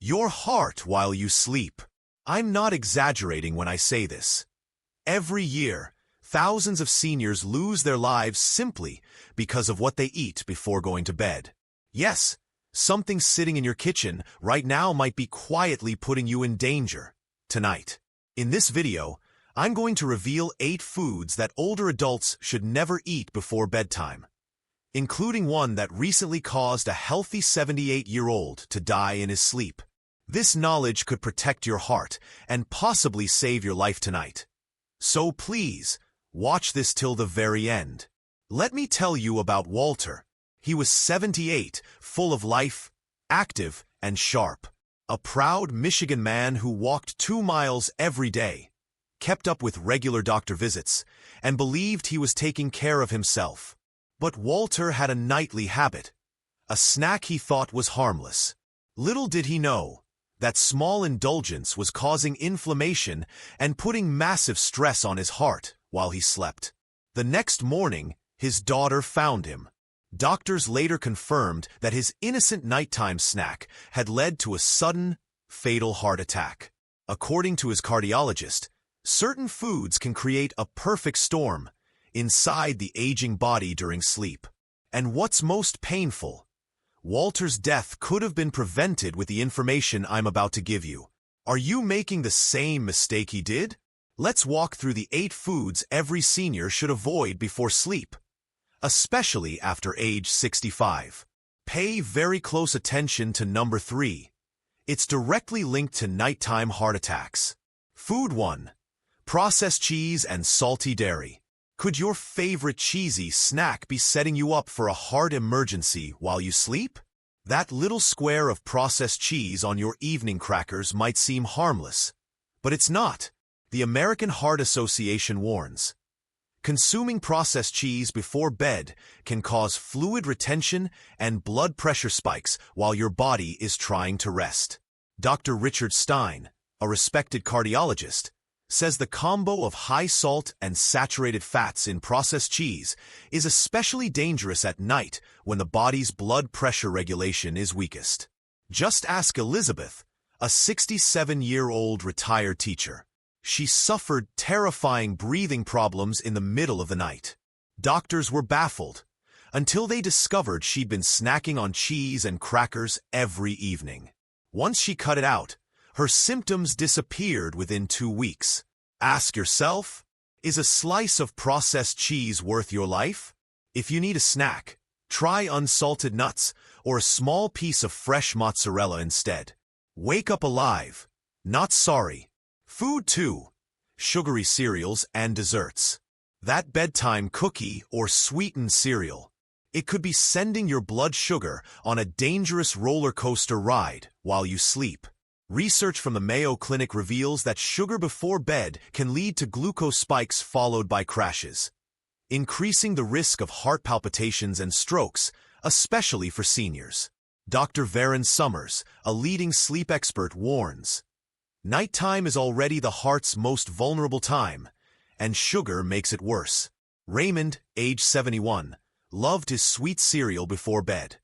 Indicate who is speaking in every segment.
Speaker 1: Your heart while you sleep. I'm not exaggerating when I say this. Every year, thousands of seniors lose their lives simply because of what they eat before going to bed. Yes, something sitting in your kitchen right now might be quietly putting you in danger. Tonight, in this video, I'm going to reveal 8 foods that older adults should never eat before bedtime, including one that recently caused a healthy 78-year-old to die in his sleep. This knowledge could protect your heart and possibly save your life tonight. So please, watch this till the very end. Let me tell you about Walter. He was 78, full of life, active, and sharp. A proud Michigan man who walked 2 miles every day, kept up with regular doctor visits, and believed he was taking care of himself. But Walter had a nightly habit, a snack he thought was harmless. Little did he know that small indulgence was causing inflammation and putting massive stress on his heart while he slept. The next morning, his daughter found him. Doctors later confirmed that his innocent nighttime snack had led to a sudden, fatal heart attack. According to his cardiologist, certain foods can create a perfect storm inside the aging body during sleep. And what's most painful, Walter's death could have been prevented with the information I'm about to give you. Are you making the same mistake he did? Let's walk through the 8 foods every senior should avoid before sleep, especially after age 65. Pay very close attention to number 3. It's directly linked to nighttime heart attacks. Food 1. Processed cheese and salty dairy. Could your favorite cheesy snack be setting you up for a heart emergency while you sleep? That little square of processed cheese on your evening crackers might seem harmless, but it's not. The American Heart Association warns. Consuming processed cheese before bed can cause fluid retention and blood pressure spikes while your body is trying to rest. Dr. Richard Stein, a respected cardiologist, says the combo of high salt and saturated fats in processed cheese is especially dangerous at night when the body's blood pressure regulation is weakest. Just ask Elizabeth, a 67-year-old retired teacher. She suffered terrifying breathing problems in the middle of the night. Doctors were baffled until they discovered she'd been snacking on cheese and crackers every evening. Once she cut it out, her symptoms disappeared within 2 weeks. Ask yourself, is a slice of processed cheese worth your life? If you need a snack, try unsalted nuts or a small piece of fresh mozzarella instead. Wake up alive, not sorry. Food 2. Sugary cereals and desserts. That bedtime cookie or sweetened cereal. It could be sending your blood sugar on a dangerous roller coaster ride while you sleep. Research from the Mayo Clinic reveals that sugar before bed can lead to glucose spikes followed by crashes, increasing the risk of heart palpitations and strokes, especially for seniors. Dr. Varen Summers, a leading sleep expert, warns, nighttime is already the heart's most vulnerable time, and sugar makes it worse. Raymond, age 71, loved his sweet cereal before bed,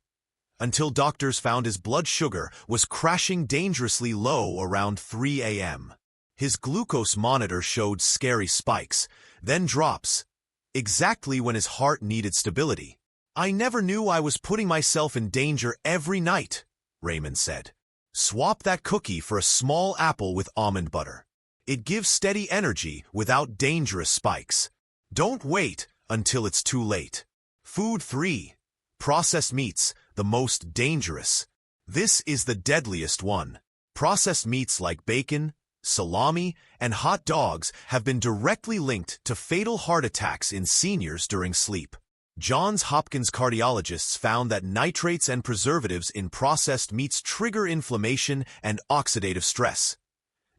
Speaker 1: until doctors found his blood sugar was crashing dangerously low around 3 a.m. His glucose monitor showed scary spikes, then drops, exactly when his heart needed stability. I never knew I was putting myself in danger every night, Raymond said. Swap that cookie for a small apple with almond butter. It gives steady energy without dangerous spikes. Don't wait until it's too late. Food 3. Processed meats, the most dangerous. This is the deadliest one. Processed meats like bacon, salami, and hot dogs have been directly linked to fatal heart attacks in seniors during sleep. Johns Hopkins cardiologists found that nitrates and preservatives in processed meats trigger inflammation and oxidative stress,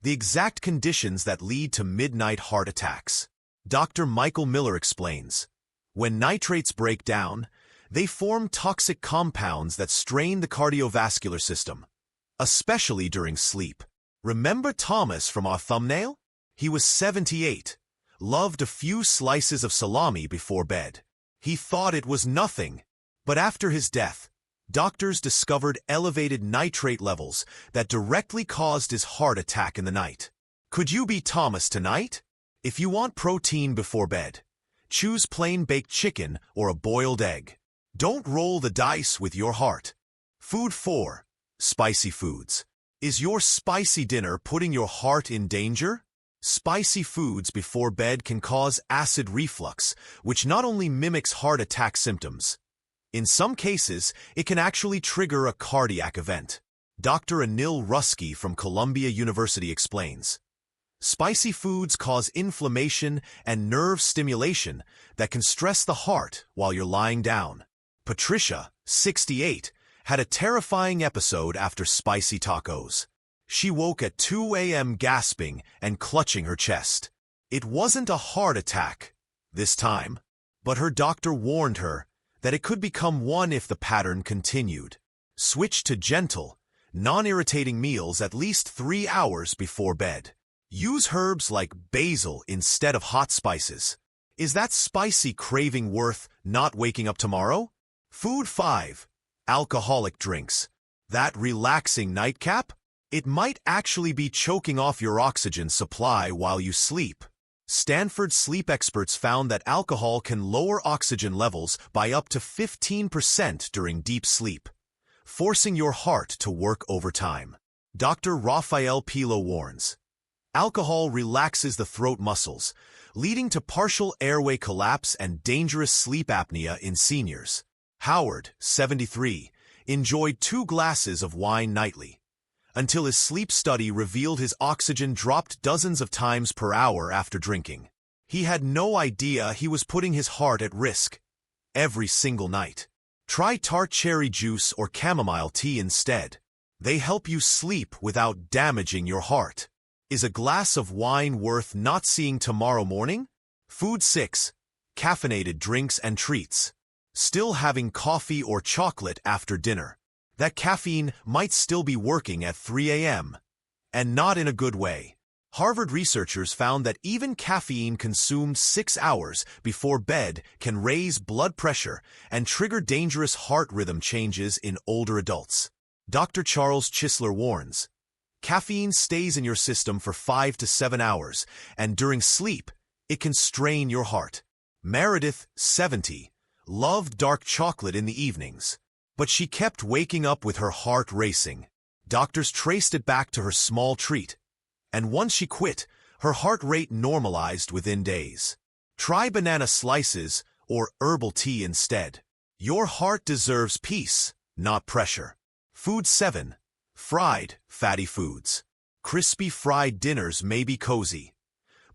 Speaker 1: the exact conditions that lead to midnight heart attacks. Dr. Michael Miller explains, when nitrates break down, they form toxic compounds that strain the cardiovascular system, especially during sleep. Remember Thomas from our thumbnail? He was 78, loved a few slices of salami before bed. He thought it was nothing, but after his death, doctors discovered elevated nitrate levels that directly caused his heart attack in the night. Could you be Thomas tonight? If you want protein before bed, choose plain baked chicken or a boiled egg. Don't roll the dice with your heart. Food 4. Spicy foods. Is your spicy dinner putting your heart in danger? Spicy foods before bed can cause acid reflux, which not only mimics heart attack symptoms. In some cases, it can actually trigger a cardiac event. Dr. Anil Rusky from Columbia University explains. Spicy foods cause inflammation and nerve stimulation that can stress the heart while you're lying down. Patricia, 68, had a terrifying episode after spicy tacos. She woke at 2 a.m. gasping and clutching her chest. It wasn't a heart attack this time, but her doctor warned her that it could become one if the pattern continued. Switch to gentle, non-irritating meals at least 3 hours before bed. Use herbs like basil instead of hot spices. Is that spicy craving worth not waking up tomorrow? Food 5. Alcoholic drinks. That relaxing nightcap? It might actually be choking off your oxygen supply while you sleep. Stanford sleep experts found that alcohol can lower oxygen levels by up to 15% during deep sleep, forcing your heart to work overtime. Dr. Raphael Pilo warns, alcohol relaxes the throat muscles, leading to partial airway collapse and dangerous sleep apnea in seniors. Howard, 73, enjoyed 2 glasses of wine nightly, until his sleep study revealed his oxygen dropped dozens of times per hour after drinking. He had no idea he was putting his heart at risk every single night. Try tart cherry juice or chamomile tea instead. They help you sleep without damaging your heart. Is a glass of wine worth not seeing tomorrow morning? Food 6. Caffeinated drinks and treats. Still having coffee or chocolate after dinner. That caffeine might still be working at 3 a.m., and not in a good way. Harvard researchers found that even caffeine consumed 6 hours before bed can raise blood pressure and trigger dangerous heart rhythm changes in older adults. Dr. Charles Chisler warns, caffeine stays in your system for 5 to 7 hours, and during sleep, it can strain your heart. Meredith, 70, loved dark chocolate in the evenings, but she kept waking up with her heart racing. Doctors traced it back to her small treat, and once she quit, her heart rate normalized within days. Try banana slices or herbal tea instead. Your heart deserves peace, not pressure. Food 7. Fried, fatty foods. Crispy fried dinners may be cozy,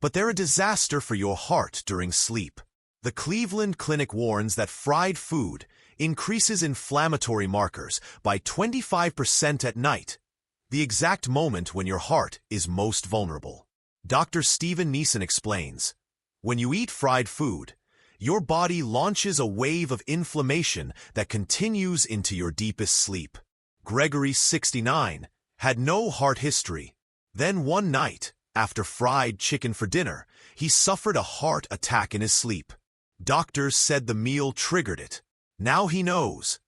Speaker 1: but they're a disaster for your heart during sleep. The Cleveland Clinic warns that fried food increases inflammatory markers by 25% at night, the exact moment when your heart is most vulnerable. Dr. Stephen Neeson explains, when you eat fried food, your body launches a wave of inflammation that continues into your deepest sleep. Gregory, 69, had no heart history. Then one night, after fried chicken for dinner, he suffered a heart attack in his sleep. Doctors said the meal triggered it. Now he knows.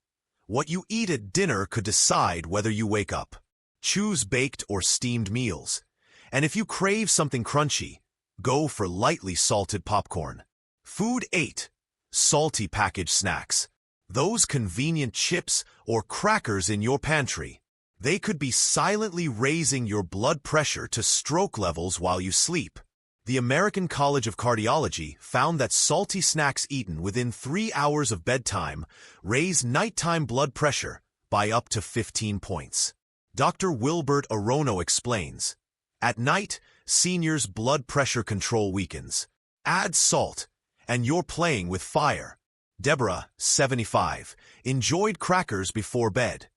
Speaker 1: What you eat at dinner could decide whether you wake up. Choose baked or steamed meals. And if you crave something crunchy, go for lightly salted popcorn. Food 8. Salty packaged snacks. Those convenient chips or crackers in your pantry. They could be silently raising your blood pressure to stroke levels while you sleep. The American College of Cardiology found that salty snacks eaten within 3 hours of bedtime raise nighttime blood pressure by up to 15 points. Dr. Wilbert Arono explains, at night, seniors' blood pressure control weakens. Add salt, and you're playing with fire. Deborah, 75, enjoyed crackers before bed,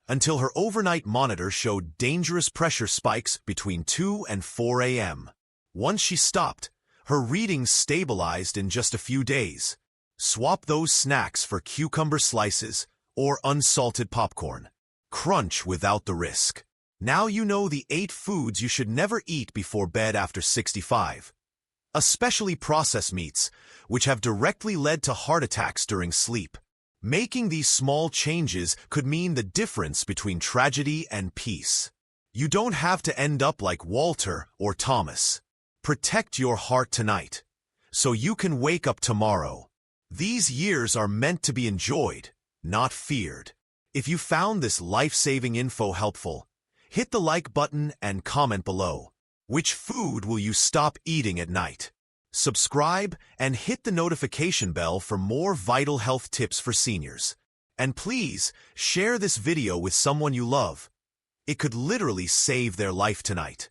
Speaker 1: until her overnight monitor showed dangerous pressure spikes between 2 and 4 a.m. Once she stopped, her readings stabilized in just a few days. Swap those snacks for cucumber slices or unsalted popcorn. Crunch without the risk. Now you know the 8 foods you should never eat before bed after 65. Especially processed meats, which have directly led to heart attacks during sleep. Making these small changes could mean the difference between tragedy and peace. You don't have to end up like Walter or Thomas. Protect your heart tonight, so you can wake up tomorrow. These years are meant to be enjoyed, not feared. If you found this life-saving info helpful, hit the like button and comment below. Which food will you stop eating at night? Subscribe and hit the notification bell for more vital health tips for seniors. And please, share this video with someone you love. It could literally save their life tonight.